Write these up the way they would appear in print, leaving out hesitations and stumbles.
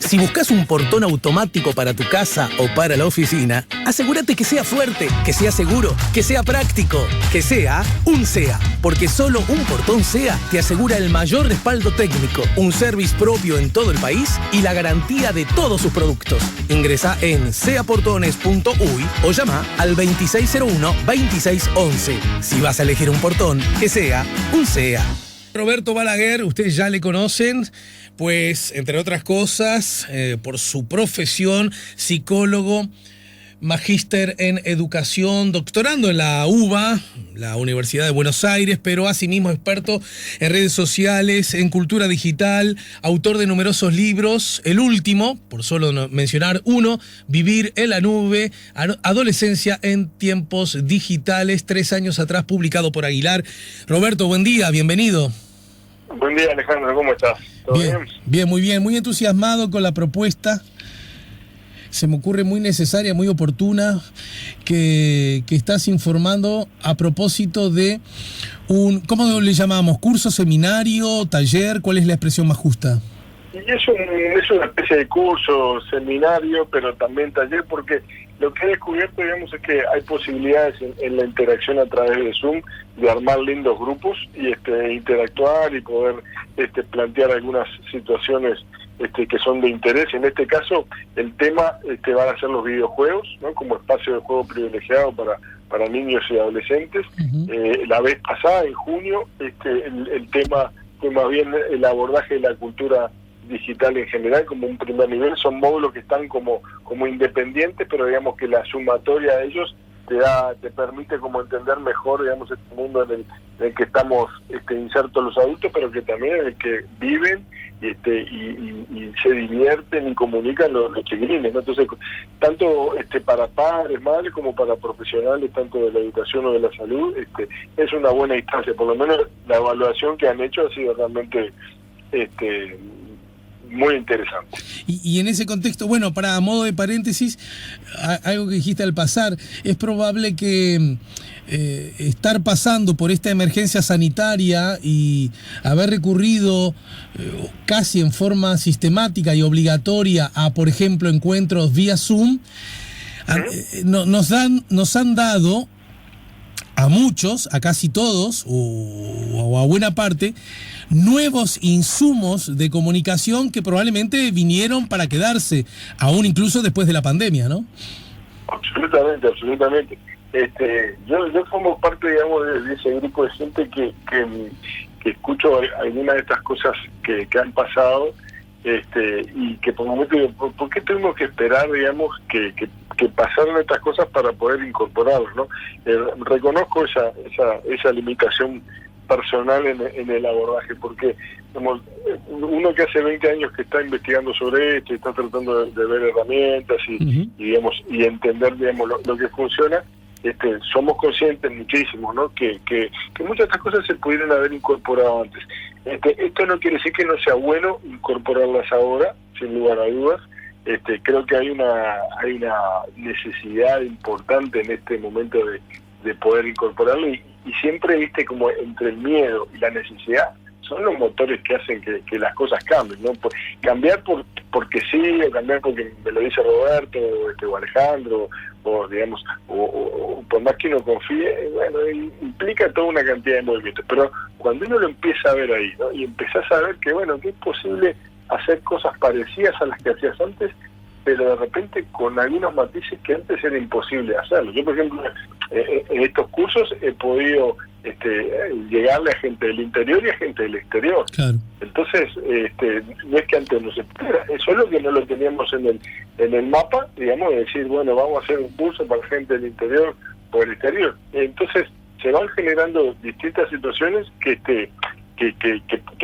Si buscas un portón automático para tu casa o para la oficina, asegúrate que sea fuerte, que sea seguro, que sea práctico, que sea un SEA. Porque solo un portón SEA te asegura el mayor respaldo técnico, un service propio en todo el país y la garantía de todos sus productos. Ingresa en seaportones.uy o llama al 2601-2611. Si vas a elegir un portón, que sea un SEA. Roberto Balaguer, ustedes ya le conocen, pues entre otras cosas, por su profesión, psicólogo, magíster en educación, doctorando en la UBA, la Universidad de Buenos Aires, pero asimismo experto en redes sociales, en cultura digital, autor de numerosos libros, el último, por solo mencionar uno, Vivir en la nube, adolescencia en tiempos digitales, 3 años atrás, publicado por Aguilar. Roberto, buen día, bienvenido. Buen día, Alejandro, ¿cómo estás? ¿Todo bien? Bien, muy bien, muy entusiasmado con la propuesta. Se me ocurre muy necesaria, muy oportuna, que estás informando a propósito de un, ¿cómo le llamamos? ¿Curso, seminario, taller? ¿Cuál es la expresión más justa? Y es una especie de curso, seminario, pero también taller, porque lo que he descubierto, digamos, es que hay posibilidades en la interacción a través de Zoom de armar lindos grupos y interactuar y poder plantear algunas situaciones que son de interés. En este caso, el tema van a ser los videojuegos, ¿no? Como espacio de juego privilegiado para niños y adolescentes. La vez pasada, en junio, el tema fue más bien el abordaje de la cultura digital en general como un primer nivel. Son módulos que están como independientes, pero digamos que la sumatoria de ellos te permite como entender mejor, digamos, este mundo en el que estamos insertos los adultos, pero que también en el que viven y se divierten y comunican los chiquilines, ¿no? Entonces, tanto para padres, madres, como para profesionales, tanto de la educación o de la salud, es una buena instancia. Por lo menos la evaluación que han hecho ha sido realmente muy interesante. Y en ese contexto, bueno, para modo de paréntesis, algo que dijiste al pasar, es probable que estar pasando por esta emergencia sanitaria y haber recurrido casi en forma sistemática y obligatoria a, por ejemplo, encuentros vía Zoom, nos han dado a muchos, a casi todos, o a buena parte, nuevos insumos de comunicación que probablemente vinieron para quedarse, aún incluso después de la pandemia, ¿no? Absolutamente. Yo formo parte, digamos, de ese grupo de gente que escucho algunas de estas cosas que han pasado, y que por un momento digo, ¿por qué tuvimos que esperar, digamos, que pasaran estas cosas para poder incorporarlos, ¿no? Reconozco esa limitación personal en el abordaje, porque como uno que hace 20 años que está investigando sobre esto y está tratando de ver herramientas y digamos y entender, digamos, lo que funciona, somos conscientes muchísimo, ¿no? Que muchas de estas cosas se pudieran haber incorporado antes. Esto no quiere decir que no sea bueno incorporarlas ahora, sin lugar a dudas. Creo que hay una necesidad importante en este momento de poder incorporarlo y siempre, viste, como entre el miedo y la necesidad son los motores que hacen que las cosas cambien, ¿no? Cambiar porque sí, o cambiar porque me lo dice Roberto o Alejandro, o digamos, o por más que uno confíe, bueno, implica toda una cantidad de movimientos, pero cuando uno lo empieza a ver ahí, ¿no? Y empezás a ver que, bueno, que es posible hacer cosas parecidas a las que hacías antes, pero de repente con algunos matices que antes era imposible hacerlo. Yo, por ejemplo, en estos cursos he podido llegarle a gente del interior y a gente del exterior. Claro. Entonces, no es que antes no se pudiera, eso es lo que no lo teníamos en el mapa, digamos, de decir, bueno, vamos a hacer un curso para gente del interior o del exterior. Entonces, se van generando distintas situaciones que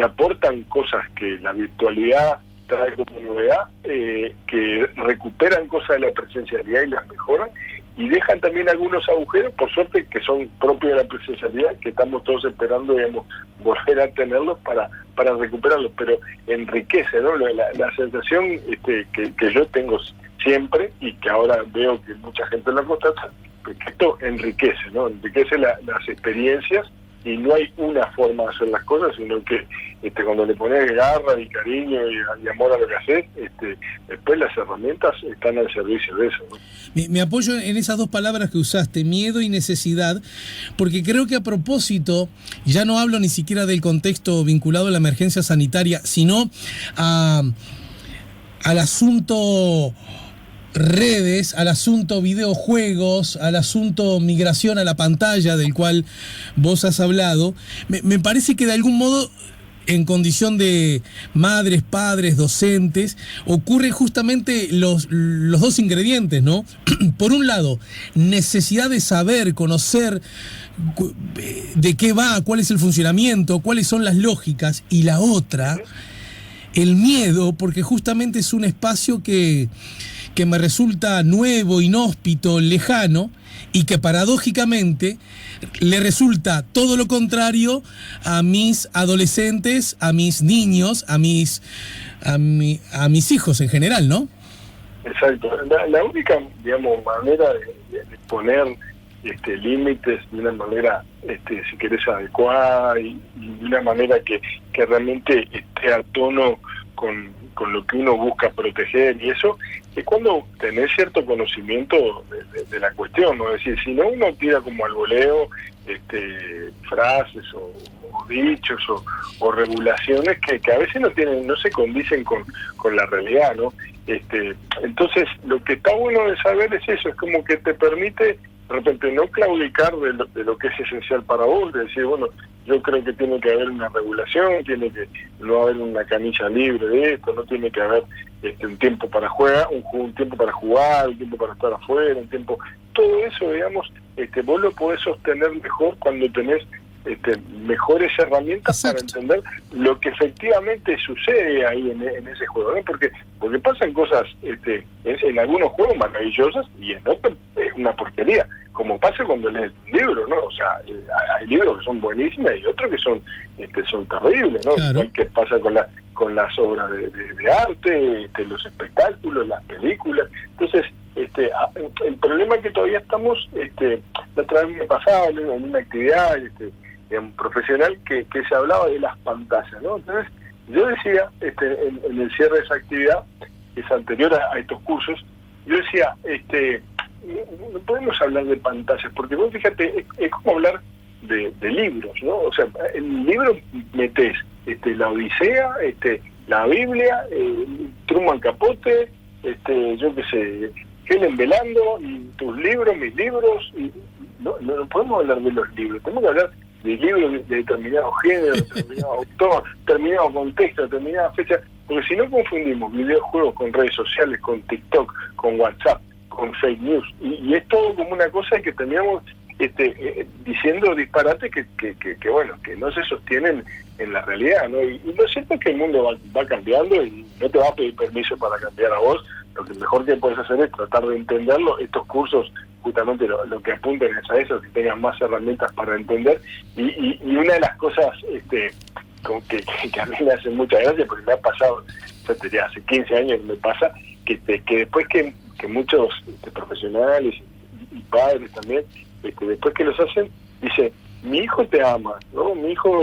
aportan cosas que la virtualidad trae como novedad, que recuperan cosas de la presencialidad y las mejoran, y dejan también algunos agujeros, por suerte, que son propios de la presencialidad, que estamos todos esperando, digamos, volver a tenerlos para recuperarlos, pero enriquece, ¿no? La sensación que yo tengo siempre, y que ahora veo que mucha gente la constata, que esto enriquece, ¿no? Enriquece las experiencias y no hay una forma de hacer las cosas, sino que cuando le pones garra y cariño y amor a lo que haces, después las herramientas están al servicio de eso, ¿no? Me apoyo en esas dos palabras que usaste, miedo y necesidad, porque creo que a propósito, ya no hablo ni siquiera del contexto vinculado a la emergencia sanitaria, sino al asunto redes, al asunto videojuegos, al asunto migración a la pantalla del cual vos has hablado, me parece que de algún modo, en condición de madres, padres, docentes, ocurren justamente los dos ingredientes, ¿no? Por un lado, necesidad de saber, conocer de qué va, cuál es el funcionamiento, cuáles son las lógicas, y la otra, el miedo, porque justamente es un espacio que me resulta nuevo, inhóspito, lejano, y que paradójicamente le resulta todo lo contrario a mis adolescentes, a mis niños, a mis hijos en general, ¿no? Exacto. La única, digamos, manera de poner límites de una manera, si querés, adecuada y de una manera que realmente esté a tono con lo que uno busca proteger, y eso es cuando tenés cierto conocimiento de la cuestión, ¿no? Es decir, si no, uno tira como al voleo frases o dichos o regulaciones que a veces no se condicen con la realidad, ¿no? Entonces, lo que está bueno de saber es eso, es como que te permite de repente no claudicar de lo que es esencial para vos, de decir, bueno, yo creo que tiene que haber una regulación, tiene que no haber una canilla libre de esto, no tiene que haber un tiempo para jugar, un tiempo para jugar, un tiempo para estar afuera, un tiempo, todo eso, digamos, vos lo podés sostener mejor cuando tenés mejores herramientas. Exacto. Para entender lo que efectivamente sucede ahí en ese juego, ¿no? Porque pasan cosas en algunos juegos maravillosas y en otros es una porquería, como pasa cuando lees un libro, ¿no? O sea, hay libros que son buenísimos y otros que son terribles, ¿no? Claro. ¿Qué pasa con las obras de arte, los espectáculos, las películas? Entonces, el problema es que todavía estamos, la otra vez me pasaba en una actividad profesional que se hablaba de las pantallas, ¿no? Entonces, yo decía, en el cierre de esa actividad, que es anterior a estos cursos, yo decía, no podemos hablar de pantallas, porque vos fíjate, es como hablar de libros, ¿no? O sea, en el libro metés la Odisea, la Biblia, Truman Capote, yo qué sé, Helen Velando, y tus libros, mis libros, y no podemos hablar de los libros, tenemos que hablar de libros de determinado género, de determinado autor, determinado contexto, determinada fecha, porque si no confundimos videojuegos con redes sociales, con TikTok, con WhatsApp, con fake news, y es todo como una cosa que terminamos diciendo disparates que bueno, que no se sostienen en la realidad, ¿no? Y lo cierto es que el mundo va cambiando y no te va a pedir permiso para cambiar a vos. Lo que mejor que puedes hacer es tratar de entenderlo. Estos cursos justamente lo que apuntan es a eso, que tengas más herramientas para entender, y una de las cosas que a mí me hace mucha gracia, porque me ha pasado, ya hace 15 años me pasa, que después que muchos profesionales y padres también, después que los hacen, dice, mi hijo te ama, ¿no? Mi hijo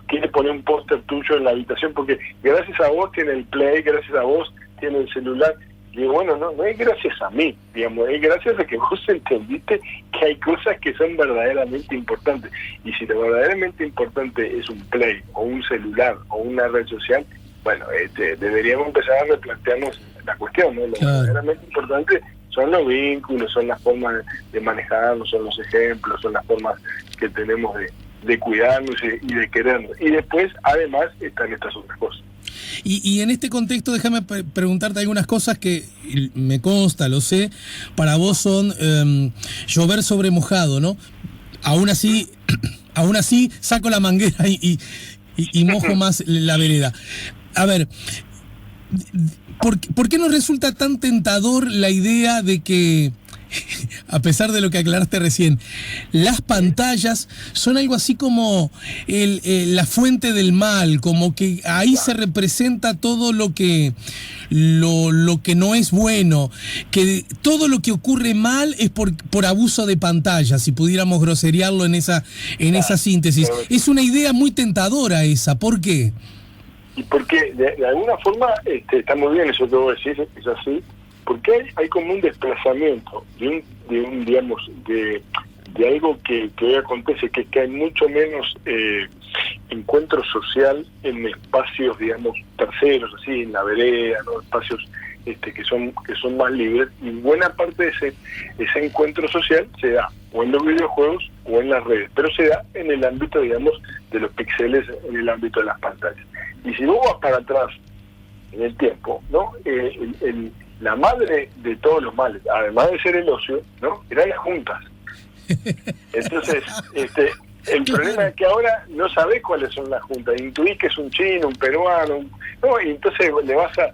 quiere poner un póster tuyo en la habitación porque gracias a vos tiene el Play, gracias a vos tiene el celular. Y digo, bueno, no es gracias a mí, digamos, es gracias a que vos entendiste que hay cosas que son verdaderamente importantes. Y si lo verdaderamente importante es un Play o un celular o una red social, bueno, deberíamos empezar a replantearnos la cuestión, ¿no? Lo verdaderamente importante son los vínculos, son las formas de manejarnos, son los ejemplos, son las formas que tenemos de cuidarnos y de querernos. Y después, además, están estas otras cosas. Y en este contexto, déjame preguntarte algunas cosas que me consta, lo sé, para vos son llover sobre mojado, ¿no? Aún así saco la manguera y mojo más la vereda. A ver, ¿por qué nos resulta tan tentador la idea de que, a pesar de lo que aclaraste recién, las pantallas son algo así como la fuente del mal, como que ahí se representa todo lo que lo que no es bueno, que todo lo que ocurre mal es por abuso de pantalla, si pudiéramos groseriarlo en esa síntesis. Es una idea muy tentadora esa, ¿por qué? Y porque de alguna forma está muy bien eso que vos decís, es así, porque hay como un desplazamiento de algo que hoy acontece, que es que hay mucho menos encuentro social en espacios, digamos, terceros, así, en la vereda, ¿no? Espacios que son más libres, y buena parte de ese encuentro social se da o en los videojuegos o en las redes, pero se da en el ámbito, digamos, de los píxeles, en el ámbito de las pantallas. Y si vos vas para atrás en el tiempo, ¿no? La madre de todos los males, además de ser el ocio, ¿no? Eran las juntas. Entonces, el problema es que ahora no sabés cuáles son las juntas, intuís que es un chino, un peruano, ¿no? Y entonces le vas a...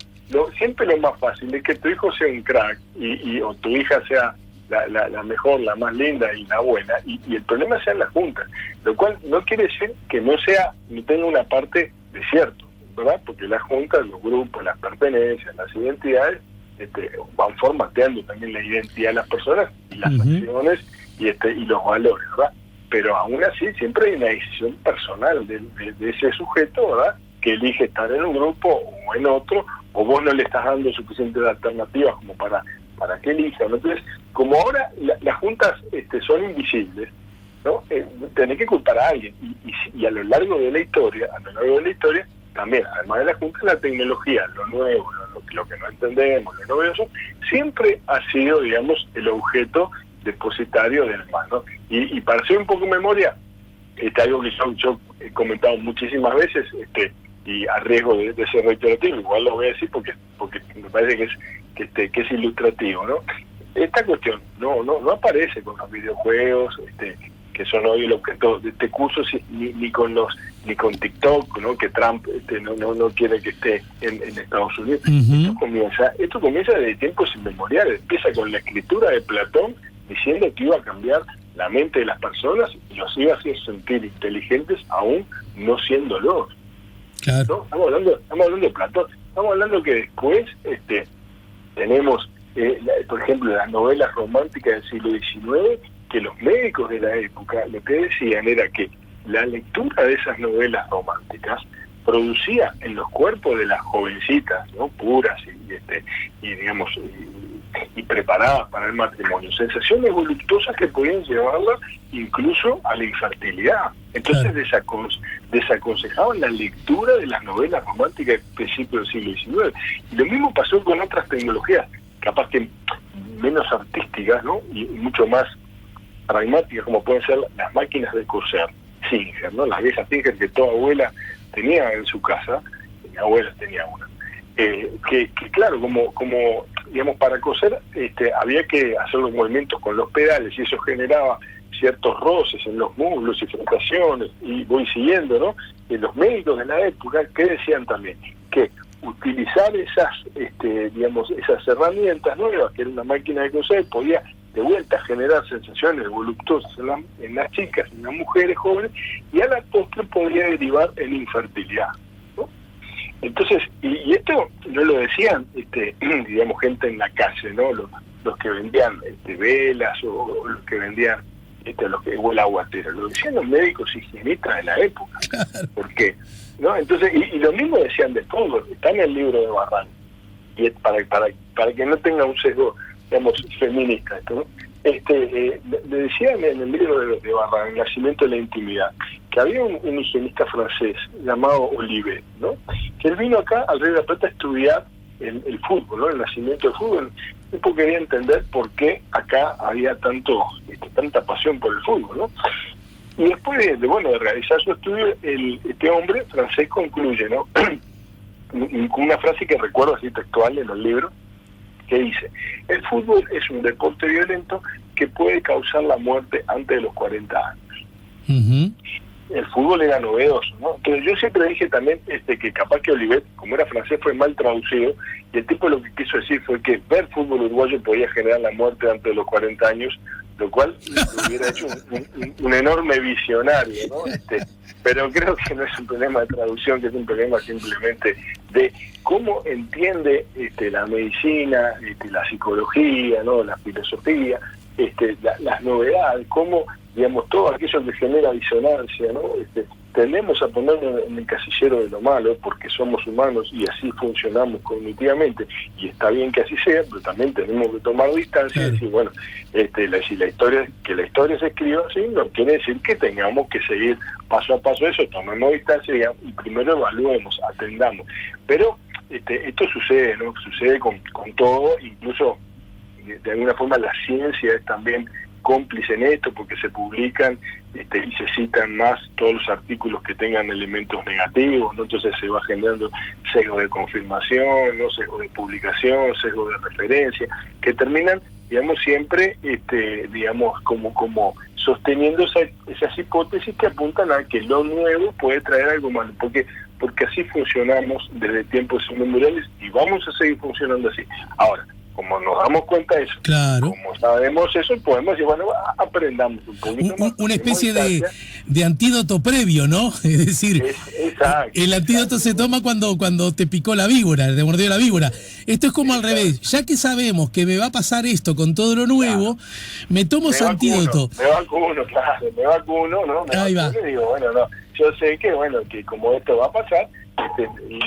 siempre lo más fácil es que tu hijo sea un crack o tu hija sea la mejor, la más linda y la buena, y el problema sea en las juntas, lo cual no quiere decir que no tenga una parte de cierto, ¿verdad? Porque las juntas, los grupos, las pertenencias, las identidades van formateando también la identidad de las personas y las acciones y los valores, ¿verdad? Pero aún así siempre hay una decisión personal de ese sujeto, ¿verdad? Que elige estar en un grupo o en otro, o vos no le estás dando suficientes alternativas como para que elija, ¿no? Entonces, como ahora las juntas son invisibles, ¿no? Tenés que culpar a alguien, y a lo largo de la historia, también, además de las juntas, la tecnología, lo nuevo, lo que no entendemos, lo novedoso, siempre ha sido, digamos, el objeto depositario del mal, ¿no? Y para hacer un poco de memoria, algo que yo he comentado muchísimas veces, y a riesgo de ser reiterativo, igual lo voy a decir porque me parece que es ilustrativo, ¿no? Esta cuestión no aparece con los videojuegos, que son hoy el objeto de este curso, ni con TikTok, ¿no? Que Trump no quiere que esté en Estados Unidos. Esto comienza desde tiempos inmemoriales. Empieza con la escritura de Platón diciendo que iba a cambiar la mente de las personas y los iba a hacer sentir inteligentes aún no siéndolos. Claro. ¿No? Estamos hablando de Platón. Estamos hablando que después tenemos, por ejemplo, las novelas románticas del siglo XIX, que los médicos de la época lo que decían era que la lectura de esas novelas románticas producía en los cuerpos de las jovencitas, ¿no? Puras y digamos y preparadas para el matrimonio, sensaciones voluptuosas que podían llevarla incluso a la infertilidad. Entonces desaconsejaban la lectura de las novelas románticas del principio del siglo XIX. Y lo mismo pasó con otras tecnologías, capaz que menos artísticas, ¿no? Y mucho más pragmáticas, como pueden ser las máquinas de coser Singer, ¿no? Las viejas Singer que toda abuela tenía en su casa. Mi abuela tenía una. Que claro, como digamos, para coser había que hacer los movimientos con los pedales, y eso generaba ciertos roces en los muslos y frustraciones, y voy siguiendo, ¿no? Los médicos de la época, que decían también que utilizar esas herramientas nuevas, que era una máquina de coser, podía de vuelta generar sensaciones voluptuosas en las chicas, en las mujeres jóvenes, y a la postre podía derivar en infertilidad, ¿no? Entonces, y esto no lo decían, digamos, gente en la calle, ¿no? Los que vendían velas o los que vendían o el aguatero, lo decían los médicos higienistas de la época. ¿Por qué? ¿No? Entonces, y lo mismo decían de todo, está en el libro de Barran, y para que no tenga un sesgo, digamos, feminista, ¿no? Le decían en el libro de Barran, El nacimiento de la intimidad, que había un higienista francés llamado Olivet, ¿no? Que él vino acá al Río de la Plata a estudiar el fútbol, ¿no? El nacimiento del fútbol. Él quería entender por qué acá había tanta pasión por el fútbol, ¿no? Y después de realizar su estudio, este hombre francés concluye, ¿no? Con una frase que recuerdo así textual en el libro, que dice: el fútbol es un deporte violento que puede causar la muerte antes de los 40 años. Uh-huh. El fútbol era novedoso, ¿no? Entonces yo siempre dije también que capaz que Olivet, como era francés, fue mal traducido, y el tipo lo que quiso decir fue que ver fútbol uruguayo podía generar la muerte antes de los 40 años, lo cual hubiera hecho un enorme visionario, ¿no? Pero creo que no es un problema de traducción, que es un problema simplemente de cómo entiende la medicina, la psicología, ¿no? La filosofía, las novedades, cómo, digamos, todo aquello que genera disonancia, ¿no? Tendemos a ponernos en el casillero de lo malo porque somos humanos y así funcionamos cognitivamente, y está bien que así sea, pero también tenemos que tomar distancia y decir, bueno, si la historia se escriba así, no quiere decir que tengamos que seguir paso a paso eso, tomemos distancia y primero evaluemos, atendamos. Pero esto sucede, ¿no? Sucede con todo, incluso de alguna forma la ciencia es también cómplice en esto, porque se publican y se citan más todos los artículos que tengan elementos negativos, ¿no? Entonces se va generando sesgo de confirmación, ¿no? Sesgo de publicación, sesgo de referencia, que terminan, digamos, siempre digamos como sosteniendo esas hipótesis que apuntan a que lo nuevo puede traer algo malo, porque así funcionamos desde tiempos inmemoriales y vamos a seguir funcionando así. Ahora, como nos damos cuenta de eso, claro, como sabemos eso, podemos decir, bueno, aprendamos un poquito más. Una especie de antídoto previo, ¿no? Es decir, exacto, el antídoto se toma cuando te picó la víbora, te mordió la víbora. Esto es como al revés, ya que sabemos que me va a pasar esto con todo lo nuevo, me tomo ese antídoto. Me vacuno, ¿no? Ahí va. Y digo, bueno, no, yo sé que, bueno, que como esto va a pasar,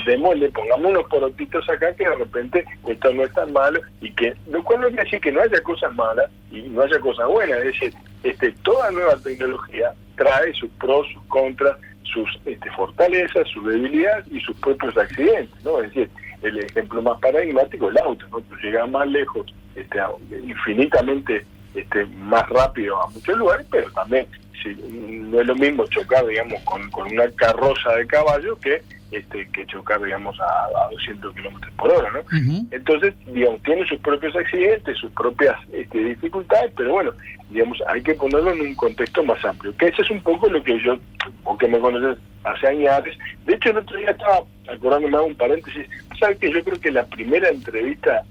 démosle, pongamos unos porotitos acá que de repente esto no es tan malo, y que, lo cual no quiere decir que no haya cosas malas y no haya cosas buenas, es decir, toda nueva tecnología trae sus pros, sus contras, sus fortalezas, sus debilidades y sus propios accidentes, ¿no? Es decir, el ejemplo más paradigmático es el auto, ¿no? Tú llegas más lejos, infinitamente más rápido a muchos lugares, pero también no es lo mismo chocar, digamos, con una carroza de caballo que chocar, digamos, a 200 kilómetros por hora, ¿no? Uh-huh. Entonces, digamos, tiene sus propios accidentes, sus propias dificultades, pero bueno, digamos, hay que ponerlo en un contexto más amplio, que ese es un poco lo que yo, porque me conoces hace años, de hecho el otro día estaba acordándome, hago un paréntesis, ¿sabes que yo creo que la primera entrevista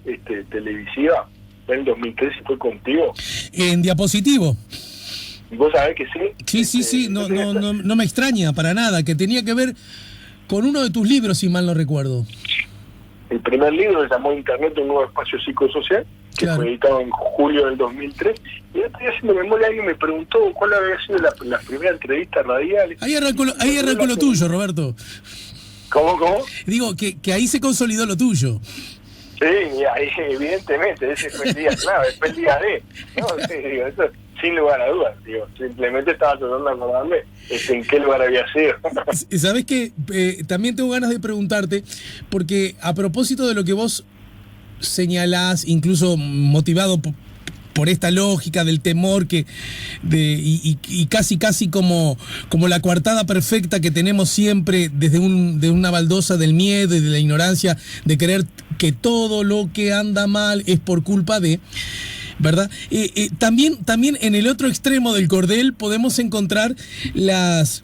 televisiva fue en 2013 y fue contigo? En Diapositivo. ¿Vos sabés que sí? Sí, no me extraña para nada, que tenía que ver con uno de tus libros, si mal no recuerdo. El primer libro se llamó Internet, un nuevo espacio psicosocial, que claro, fue editado en julio del 2003. Y yo estoy haciendo memoria, alguien me preguntó cuál había sido la primera entrevista radial. Ahí arrancó lo tuyo, Roberto. ¿Cómo? Digo, que ahí se consolidó lo tuyo. Sí, ahí evidentemente, ese fue el día clave, fue el día D. No, sí, digo, eso sin lugar a dudas, simplemente estaba tratando de acordarme en qué lugar había sido. ¿Sabés qué? También tengo ganas de preguntarte, porque a propósito de lo que vos señalás, incluso motivado por esta lógica del temor y casi como la coartada perfecta que tenemos siempre de una baldosa del miedo y de la ignorancia, de creer que todo lo que anda mal es por culpa de... ¿verdad? También en el otro extremo del cordel podemos encontrar las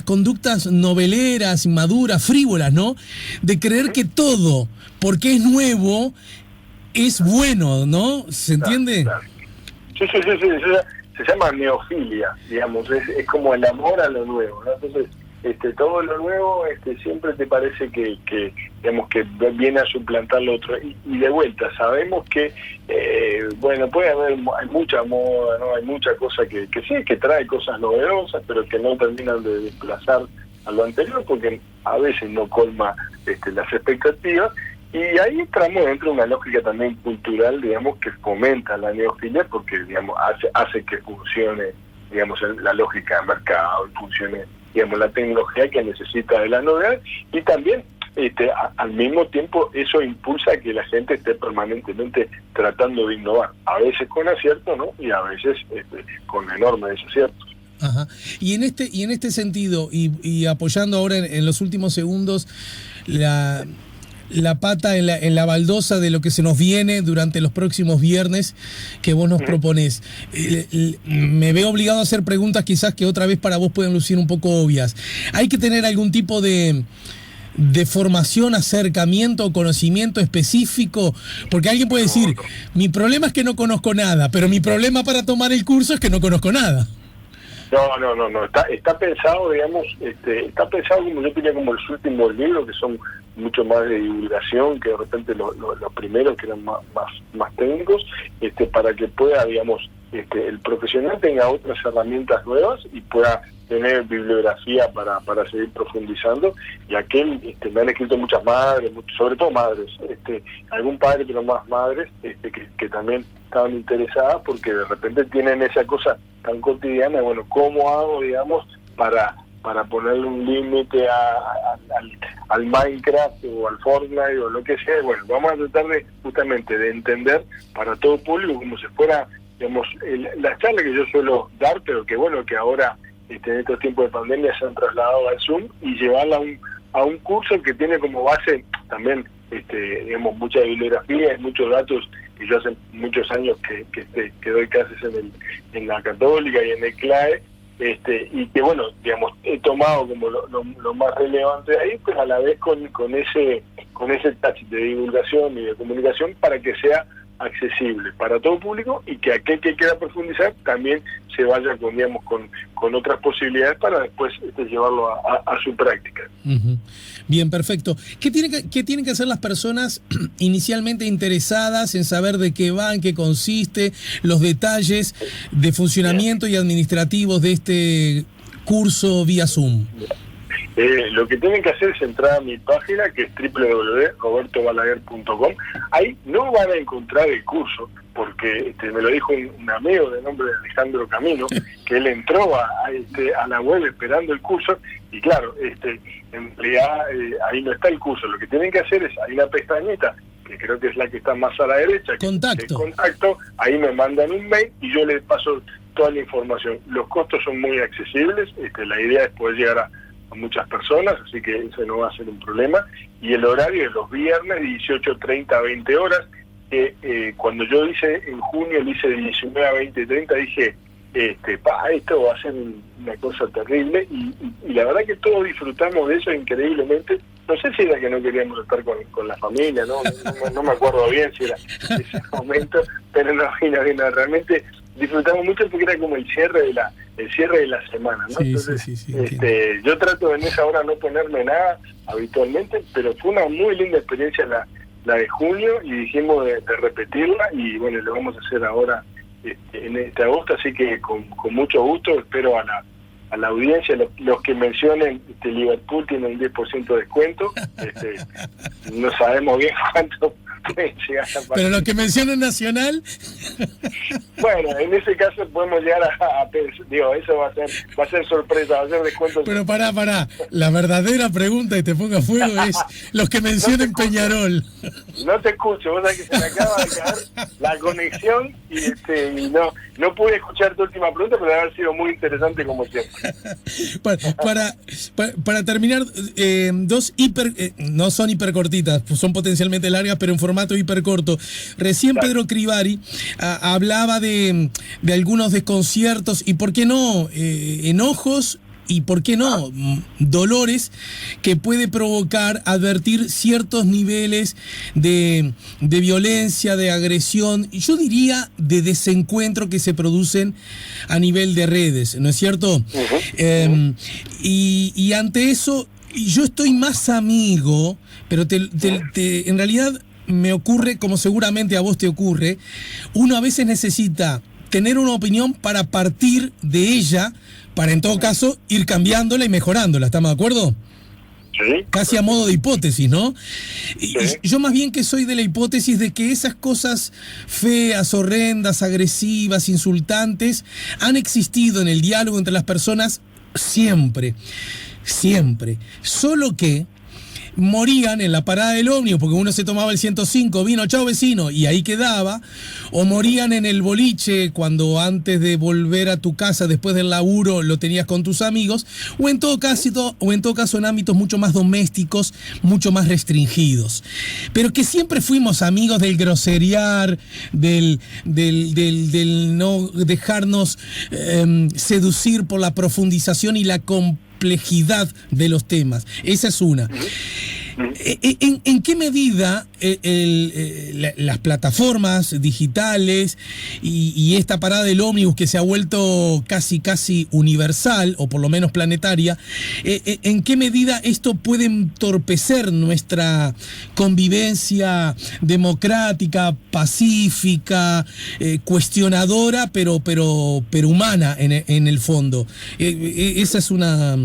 conductas noveleras, maduras, frívolas, ¿no? De creer que todo, porque es nuevo, es bueno, ¿no? ¿Se entiende? Claro. Sí. Se llama neofilia, digamos, es como el amor a lo nuevo, ¿no? Entonces, todo lo nuevo siempre te parece que digamos que viene a suplantar lo otro, y de vuelta sabemos que bueno, hay mucha moda, no, hay mucha cosa que sí, que trae cosas novedosas, pero que no terminan de desplazar a lo anterior, porque a veces no colma las expectativas, y ahí entramos dentro de una lógica también cultural, digamos, que fomenta la neofilia, porque digamos hace que funcione, digamos, la lógica de mercado, y funcione, digamos, la tecnología que necesita de la novedad, y también al mismo tiempo eso impulsa a que la gente esté permanentemente tratando de innovar, a veces con acierto, ¿no? Y a veces con enormes desaciertos. Ajá. Y en este sentido, y apoyando ahora en los últimos segundos la pata en la baldosa de lo que se nos viene durante los próximos viernes que vos nos proponés. Me veo obligado a hacer preguntas quizás que otra vez para vos pueden lucir un poco obvias. ¿Hay que tener algún tipo de de formación, acercamiento o conocimiento específico? Porque alguien puede decir, mi problema es que no conozco nada, pero mi problema para tomar el curso es que no conozco nada. No. Está pensado, digamos, está pensado como yo tenía como los últimos libros, que son mucho más de divulgación, que de repente los primeros que eran más técnicos, para que pueda, digamos, el profesional tenga otras herramientas nuevas y pueda tener bibliografía para seguir profundizando. Y aquel, me han escrito muchas madres, sobre todo madres, algún padre, pero más madres, que también estaban interesadas porque de repente tienen esa cosa tan cotidiana. Bueno, ¿cómo hago, digamos, para ponerle un límite al Minecraft o al Fortnite o lo que sea? Bueno, vamos a tratar justamente de entender para todo público, como si fuera, digamos, las charlas que yo suelo dar, pero que bueno, que ahora en estos tiempos de pandemia se han trasladado al Zoom, y llevarla a un curso que tiene como base también, digamos, mucha bibliografía y muchos datos, que yo hace muchos años que doy clases en la Católica y en el CLAE, y que bueno, digamos, he tomado como lo más relevante de ahí, pues a la vez con ese touch de divulgación y de comunicación, para que sea accesible para todo público, y que aquel que quiera profundizar también se vaya con otras posibilidades para después llevarlo a su práctica. Uh-huh. Bien, perfecto. ¿Qué tienen que hacer las personas inicialmente interesadas en saber de qué va, en qué consiste, los detalles de funcionamiento y administrativos de este curso vía Zoom? Lo que tienen que hacer es entrar a mi página, que es www.robertobalaguer.com. Ahí no van a encontrar el curso, porque me lo dijo un amigo de nombre de Alejandro Camino, que él entró a la web esperando el curso, y claro, en realidad ahí no está el curso. Lo que tienen que hacer es, hay una pestañita, que creo que es la que está más a la derecha, contacto, ahí me mandan un mail y yo les paso toda la información. Los costos son muy accesibles, la idea es poder llegar a muchas personas, así que eso no va a ser un problema. Y el horario es los viernes, 18:30 a 20 horas. Cuando yo hice en junio, lo hice de 19 a 20:30, dije, esto va a ser una cosa terrible, y la verdad que todos disfrutamos de eso increíblemente. No sé si era que no queríamos estar con la familia, no me acuerdo bien si era ese momento, pero no, realmente disfrutamos mucho, porque era como el cierre de la semana, ¿no? Sí, entonces, sí, yo trato en esa hora no ponerme nada habitualmente, pero fue una muy linda experiencia la de junio, y dijimos de repetirla, y bueno, lo vamos a hacer ahora en este agosto, así que con mucho gusto espero a la audiencia. Los que mencionen Liverpool tienen un 10% de descuento, no sabemos bien cuánto pueden llegar a pasar. Pero los que mencionen Nacional, bueno, en ese caso podemos llegar a digo, eso va a ser sorpresa, va a ser descuento. Pero pará, la verdadera pregunta, y te ponga fuego, es los que mencionen Peñarol. No te escucho, vos sabés que se me acaba de caer la conexión, y no pude escuchar tu última pregunta, pero debe haber sido muy interesante como siempre. Para terminar, dos no son hipercortitas, son potencialmente largas, pero en formato hipercorto. Recién Pedro Crivari hablaba de algunos desconciertos y, ¿por qué no?, enojos, y por qué no, dolores que puede provocar advertir ciertos niveles de violencia, de agresión, y yo diría de desencuentro que se producen a nivel de redes, ¿no es cierto? Uh-huh. Y ante eso, yo estoy más amigo, pero en realidad me ocurre, como seguramente a vos te ocurre, uno a veces necesita tener una opinión para partir de ella, para en todo caso ir cambiándola y mejorándola, ¿estamos de acuerdo? Sí. Casi a modo de hipótesis, ¿no? Sí. Y yo más bien que soy de la hipótesis de que esas cosas feas, horrendas, agresivas, insultantes, han existido en el diálogo entre las personas siempre, solo que morían en la parada del ómnibus, porque uno se tomaba el 105, vino, chao vecino, y ahí quedaba, o morían en el boliche cuando antes de volver a tu casa después del laburo lo tenías con tus amigos, o en todo caso en ámbitos mucho más domésticos, mucho más restringidos, pero que siempre fuimos amigos del groseriar, del no dejarnos seducir por la profundización y la complejidad de los temas. Esa es una. ¿En qué medida las plataformas digitales y esta parada del ómnibus que se ha vuelto casi universal, o por lo menos planetaria, en qué medida esto puede entorpecer nuestra convivencia democrática, pacífica, cuestionadora, pero humana en el fondo? Esa es una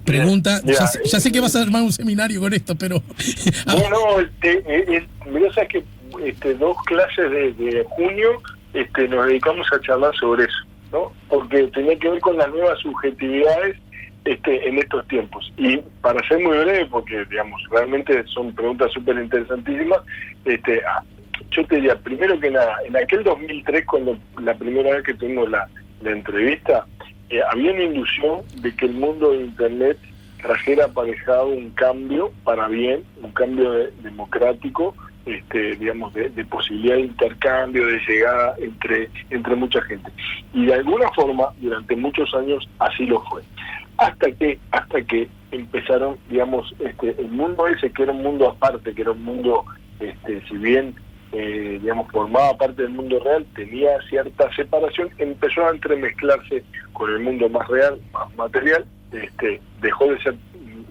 pregunta. Ya sé que vas a armar un seminario con esto, pero... Bueno, mirá, sabes que 2 clases de junio nos dedicamos a charlar sobre eso, ¿no? Porque tenía que ver con las nuevas subjetividades en estos tiempos. Y para ser muy breve, porque digamos realmente son preguntas súper interesantísimas, yo te diría, primero que nada, en aquel 2003, cuando la primera vez que tuvimos la entrevista, había una ilusión de que el mundo de Internet trajera aparejado un cambio para bien, un cambio democrático, digamos, de posibilidad de intercambio, de llegada entre mucha gente. Y de alguna forma, durante muchos años, así lo fue. Hasta que empezaron, digamos, el mundo ese, que era un mundo aparte, que era un mundo, si bien digamos, formaba parte del mundo real, tenía cierta separación, empezó a entremezclarse con el mundo más real, más material, dejó de ser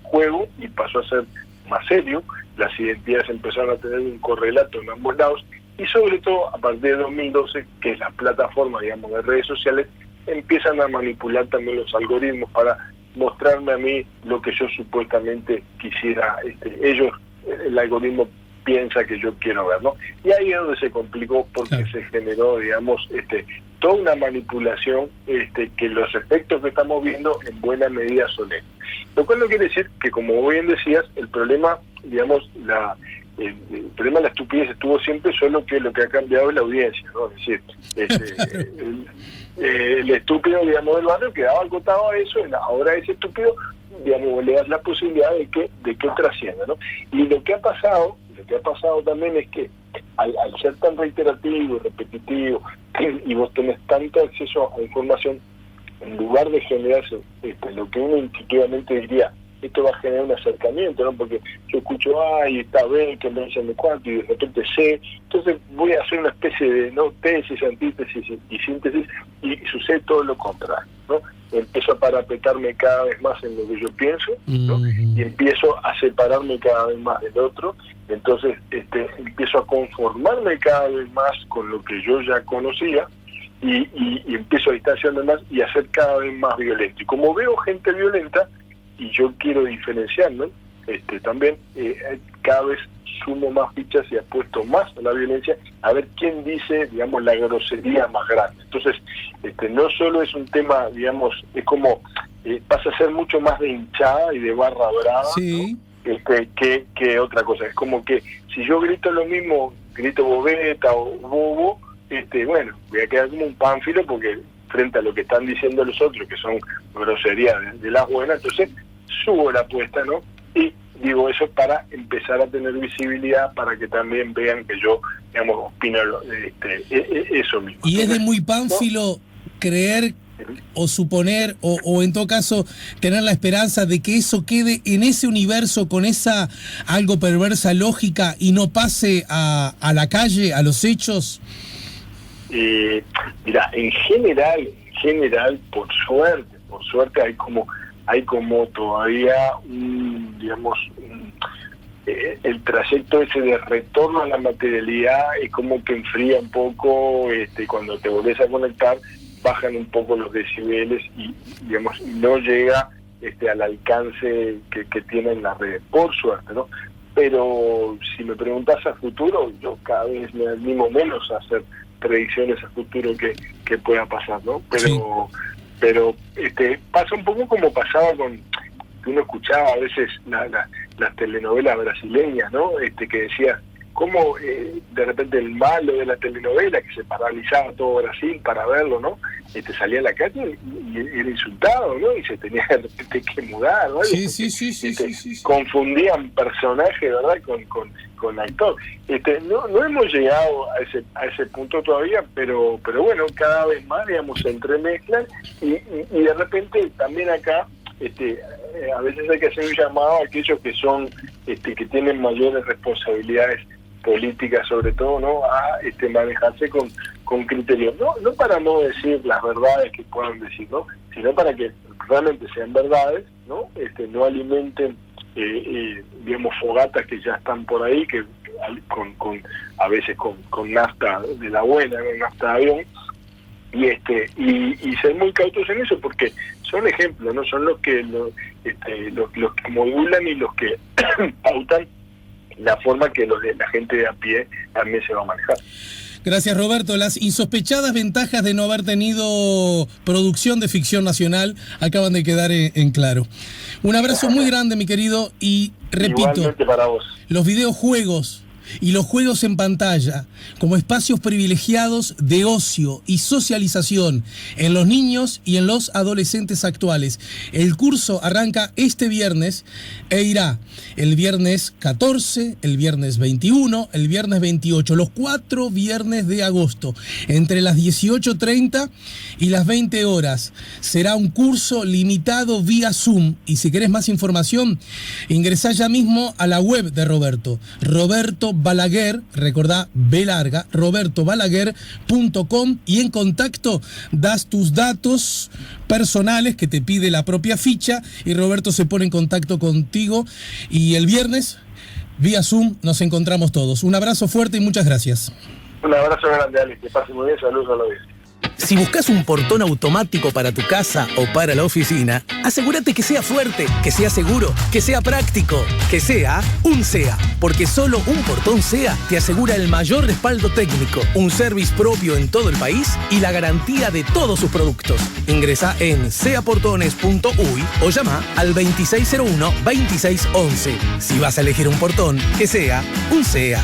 juego y pasó a ser más serio. Las identidades empezaron a tener un correlato en ambos lados, y sobre todo a partir de 2012, que las plataformas, digamos, de redes sociales empiezan a manipular también los algoritmos para mostrarme a mí lo que yo supuestamente quisiera, el algoritmo piensa que yo quiero ver, ¿no? Y ahí es donde se complicó, porque claro, se generó, digamos, toda una manipulación, que los efectos que estamos viendo en buena medida son estos. Lo cual no quiere decir que, como bien decías, el problema, digamos, el problema de la estupidez estuvo siempre, solo que lo que ha cambiado es la audiencia, ¿no? Es decir, el estúpido, digamos, del barrio quedaba acotado a eso, ahora ese estúpido, digamos, le das la posibilidad de que trascienda, ¿no? Y lo que ha pasado también es que al ser tan reiterativo y repetitivo, y vos tenés tanto acceso a información, en lugar de generarse lo que uno intuitivamente diría, esto va a generar un acercamiento, ¿no? Porque yo escucho A y está B, que me dicen de cuánto, y de repente C, entonces voy a hacer una especie de tesis, antítesis y síntesis, y sucede todo lo contrario, ¿no? Empiezo a parapetarme cada vez más en lo que yo pienso, ¿no? Y empiezo a separarme cada vez más del otro. Entonces empiezo a conformarme cada vez más con lo que yo ya conocía, y empiezo a distanciarme más y a ser cada vez más violento. Y como veo gente violenta, y yo quiero diferenciarme, también cada vez sumo más fichas y apuesto más a la violencia, a ver quién dice, digamos, la grosería más grande. Entonces, no solo es un tema, digamos, es como pasa a ser mucho más de hinchada y de barra brava, sí, ¿no? Que otra cosa. Es como que si yo grito lo mismo, grito bobeta o bobo, bueno, voy a quedar como un pánfilo, porque frente a lo que están diciendo los otros, que son groserías de las buenas, entonces subo la apuesta, ¿no? Y digo eso para empezar a tener visibilidad, para que también vean que yo, digamos, opino eso mismo. Y es de muy pánfilo, ¿no?, creer o suponer, o en todo caso tener la esperanza de que eso quede en ese universo con esa algo perversa lógica y no pase a la calle, a los hechos. Mira, en general, por suerte hay como todavía el trayecto ese de retorno a la materialidad es como que enfría un poco, cuando te volvés a conectar bajan un poco los decibeles y digamos no llega al alcance que tienen las redes, por suerte, ¿no? Pero si me preguntas a futuro, yo cada vez me animo menos a hacer predicciones a futuro que pueda pasar, ¿no? Pero pasa un poco como pasaba que uno escuchaba a veces las telenovelas brasileñas, ¿no? Que decía cómo de repente el malo de la telenovela, que se paralizaba todo Brasil para verlo, ¿no? Salía a la calle y era insultado, ¿no? Y se tenía de repente que mudar, ¿no? Sí. Confundían personaje, ¿verdad?, con actor. No hemos llegado a ese punto todavía, pero bueno, cada vez más, digamos, se entremezclan y de repente también acá a veces hay que hacer un llamado a aquellos que son, que tienen mayores responsabilidades políticas, sobre todo, ¿no? A manejarse con criterio, no para no decir las verdades que puedan decir, ¿no? Sino para que realmente sean verdades, ¿no? No alimenten digamos, fogatas que ya están por ahí, que a veces con nafta de la buena, nafta de avión, y ser muy cautos en eso, porque son ejemplos, no son los que los que modulan y los que pautan la forma que la gente de a pie también se va a manejar. Gracias, Roberto. Las insospechadas ventajas de no haber tenido producción de ficción nacional acaban de quedar en claro. Un abrazo muy grande, mi querido, y repito, igualmente para vos. Los videojuegos y los juegos en pantalla como espacios privilegiados de ocio y socialización en los niños y en los adolescentes actuales. El curso arranca este viernes e irá el viernes 14, el viernes 21, el viernes 28, los 4 viernes de agosto, entre las 18:30 y las 20 horas. Será un curso limitado vía Zoom, y si querés más información, ingresá ya mismo a la web de Roberto Balaguer, recordá, B larga, robertobalaguer.com, y en contacto das tus datos personales que te pide la propia ficha, y Roberto se pone en contacto contigo, y el viernes, vía Zoom, nos encontramos todos. Un abrazo fuerte y muchas gracias. Un abrazo grande, Alex, que pase muy bien, saludos a la audiencia. Si buscas un portón automático para tu casa o para la oficina, asegúrate que sea fuerte, que sea seguro, que sea práctico, que sea un SEA. Porque solo un portón SEA te asegura el mayor respaldo técnico, un service propio en todo el país y la garantía de todos sus productos. Ingresá en seaportones.uy o llama al 2601-2611. Si vas a elegir un portón, que sea un SEA.